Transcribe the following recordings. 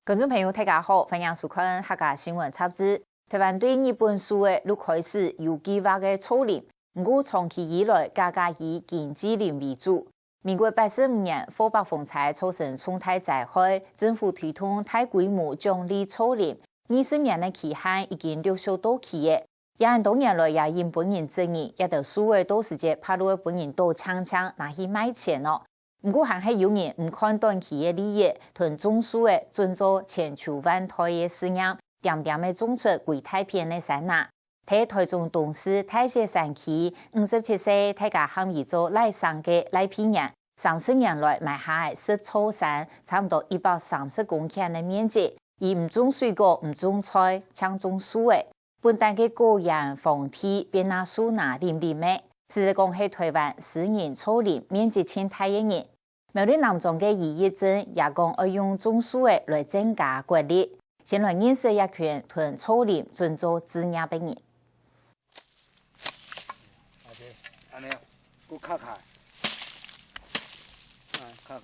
观众朋友，大家好，欢迎收看客家新闻插枝。台湾对日本书的陆开始有计划的草林，不过长期以来，家家以经济林为主。民国85年，火爆风灾造成重大灾害，政府推动大规模奖励草林，20年的期限已经陆续到期了。也多年来也因本人争议，也得数位多时间拍落本人都抢拿去卖钱咯。不过还是有人唔看短期的利益，同种树的准做千秋万代的事业，点点的种出贵太平的山呐。在台中东市太谢山区，57岁大家喊伊做赖上的赖皮人，30年来埋下10座山，差不多130公顷的面积，以唔种水果、唔种菜，抢种树的，本地的果园、房地变那树那林林的。是讲是台湾私人草林面积清大的人，苗栗南庄的异议症也讲要用种树的来增加国力。先来认识一群同草林准做职业的人。安尼，我卡卡，卡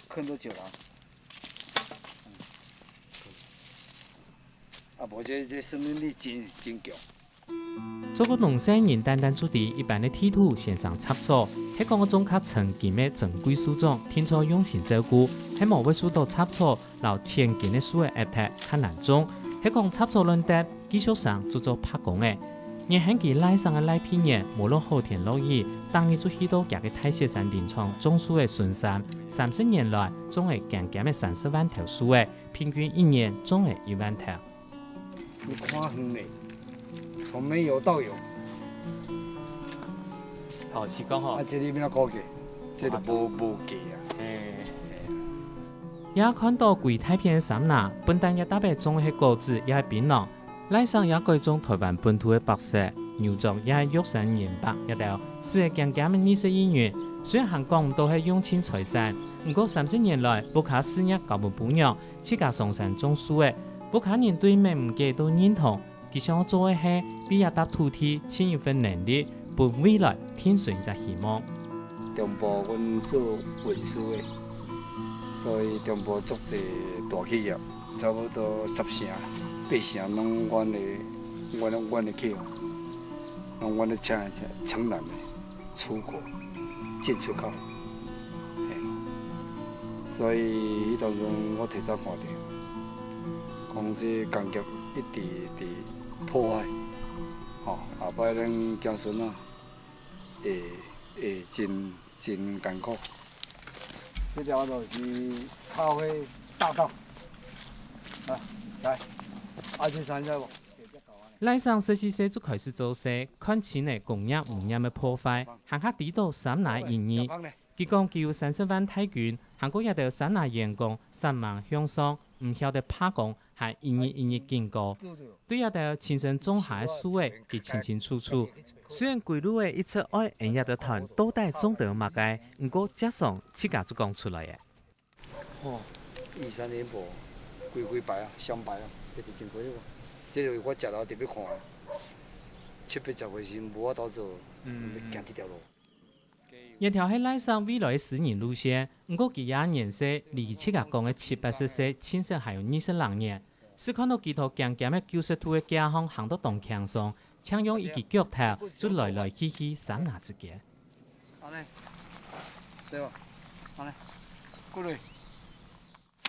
坑到久了。无这生命力真强。做个农生人单单做地，一般的地土线上插草，迄讲个种较常见的正规树种，天初用心照顾，喺无要树到插草，留千斤的树的叶片较难种。迄讲插草论得技术上做做拍工的，而很其赖上的赖片人，无论好天落雨，当日做许多夹个太雪山林场种树的顺山，30年来种了渐渐的30万条树的，平均一年种了1万条。你看远嘞。从没有到有，好，是讲吼。这里边高价，这就无价啊。也看到贵太平的山呐，本单也特别种的果子也系槟榔，赖上也改种台湾本土的白色，牛种也系玉山盐白一条，是个渐渐的21元。虽然韩国都系用钱财产，不过30年来，不卡事业搞不不样，自家上山种树的，不卡人对每唔嘅都认同。佢想做嘅係比也搭土地盡一份能力，為未來添上一希望。中部阮做運輸嘅，所以中部足濟大企業，差不多10成、8成攏阮的企業，攏阮的城南的出口、進出口。所以迄當中我提早看到，講這工業一直破壞，後擺咱子孫啊，會真艱苦。這條就是咖啡大道，來，去山下無？賴上14歲就開始做事，看清嘅工業污染嘅破壞，行下地道山內營業。佢講佢有30萬太權，韓國也有山內員工3萬向上，唔曉得拍工。係一日經過，對一條親身種下嘅樹嘅，佢清清楚楚。雖然規律嘅一出愛人也得談，到底種到乜嘅，唔過加上自家就講出來嘅。2、3年步，規排啊，雙排啊，特別真貴喎。這就我食到特別看，7、8、10歲時無法度做，行這條路。一條係賴上未來嘅私人路線，唔過佢也年歲離自家講嘅7、80歲，親戚還有20年。是看到佢頭漸漸嘅90度嘅家鄉行到東牆上，搶用一支腳頭就來來去去三拿之間。安尼，對吧？安尼，過來，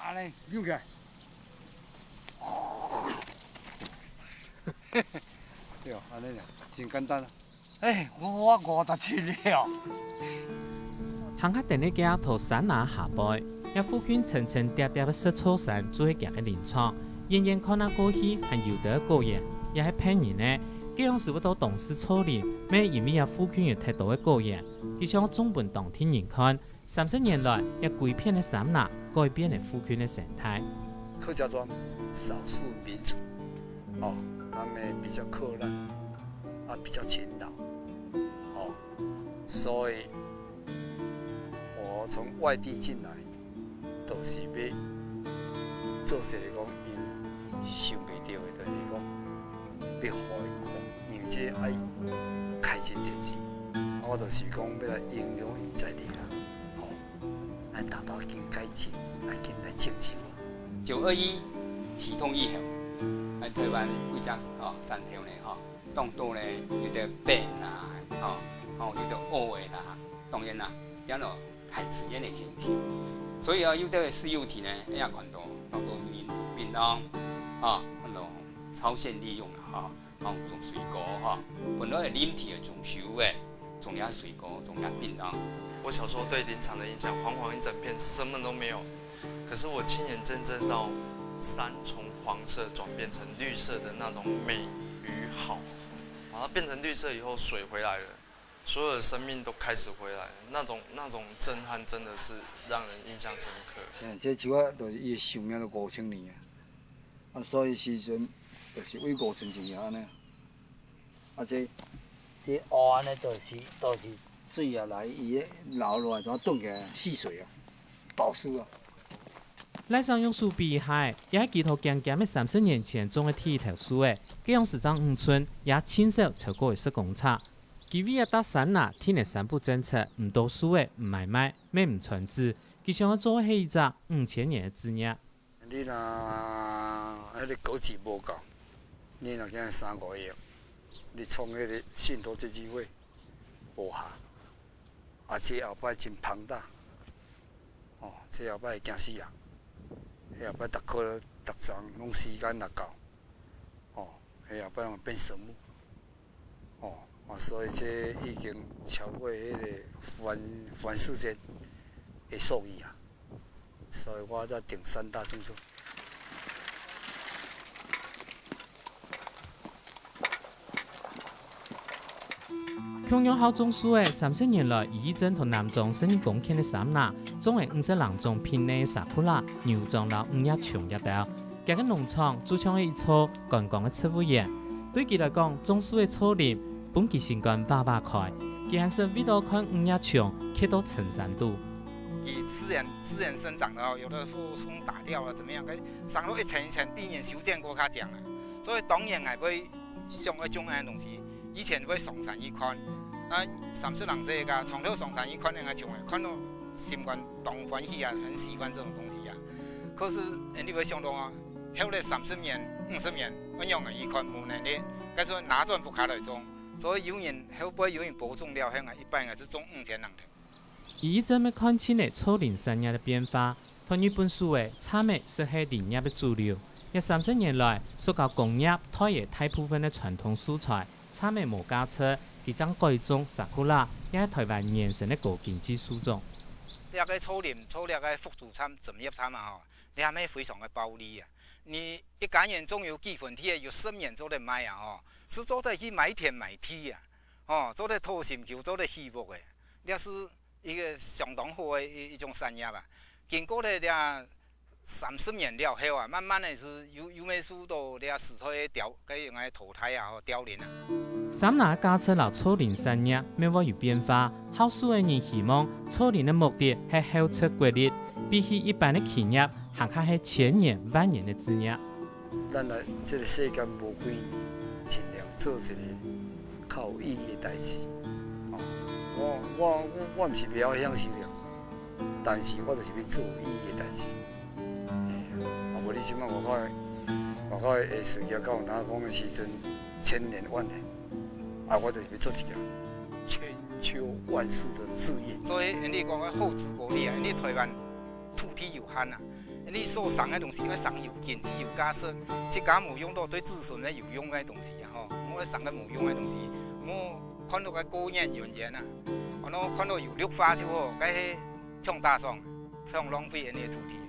安尼扭起來。對啊，安尼啦，真簡單啊。我57了。行下第二家頭山拿下背，一附近層層疊疊嘅石草山做一間嘅林場，遠遠看那過去係有得個人，也係騙人呢。這樣是不到東市草林，咩因為也附近有太多嘅個人，佢想總本當天人看，30年來一改變嘅山拿，改變咗附近嘅生態。客家莊少數民族，他們比較克難，比較勤勞。所以，我從外地進來，都是要做些講，因想袂到的，就是講要開礦，因為這愛開真濟錢，我就是講要來應用因在地啦，來達到經改進，來經來拯救。921系统以后，台湾几只山头呢当多呢有点变啦，有点乌的啦，当然啦，这咯看时间的天气，所以有的石油体呢也看到闽南超限利用啦种水果本来林体的种树的，种点水果，种点槟榔。我小时候对林场的印象，黄黄一整片，什么都没有。可是我亲眼见证到山从黄色转变成绿色的那种美与好，然后变成绿色以后，水回来了，所有的生命都开始回来了，那种震撼真的是让人印象深刻。这树啊，就是伊的寿命都5000年所以时阵就是为5000年安尼。这湖安尼都是水啊来，伊个流落来怎冻起来死水暴输赖上用树比海，也喺记头渐渐的30年前种的铁头树诶，吉阳市长吴村也亲手超过10公尺。佢为了搭山啦，天的三不政策，唔多树诶，唔买卖，咩唔传枝，佢想要做起一只5000年的职业。你若迄个果子无够，你若惊3-5个月，你创迄个信托基金会无效，这后摆真庞大，这后摆会惊死人。迄后摆逐科逐章拢时间若够，迄后摆拢变神木，所以这已经超过迄个全世界的数字所以我才定3大政策。共养好种树的30年来，伊正同南庄生意公顷的山呐，种的52种品类的沙库拉、牛樟老5叶松叶豆。这个农场主唱的一撮观光的植物园，对佢来讲，种树的草林本其心肝挖开，佢还是为到看5叶松刻到成山度。以自然生长的有的松打掉了怎么样？上路一层一层，避免修建过较强了。所以当然还会像一种安东西，以前会上山一看，30人这个从头上山一看那个种的，看到心肝动欢喜很喜欢这种东西可是你会想到后来30年、50年，我用的一看无能力，该说拿转不开来种，所以有人后背有人播种了，一般是种5000人的。伊正要看清的草林山野的变化，同日本树的产业是系林业的主流。约30年来，塑胶工业拖延大部分的传统素材，产业无加车，佢将改种沙库拉，也系台湾原生的高经济树种。这个草林、草这个辅助产、农业产你还没非常的暴利你一干园种有几分地，有10年做得卖是做得去买田买地做得土心球，做得畜牧的，这是一个相当好的一种产业经过了30年了后慢慢的是有咩树都石头该用来淘汰凋零三拿加车老草林山野，咩话有变化？好数的人希望草林的目的系后出国力，比起一般的企业，行较系千年、万年的职业。咱来这个世间无几，尽量做一个较有意义的代志。我唔是不要享受了，但是我就是要做有意义的代志。无你即摆外口的事业到哪讲的时阵，1000年万年，我就是要做一件千秋万世的事业。所以你讲个厚植薄利你台湾土地有限你所赏的东西，要赏有经济有价值，这家冇用到对子孙的有用的东西我赏个冇用的东西，我看到个高原原野我看到有绿化就好，该是挺大爽，挺浪费人的土地。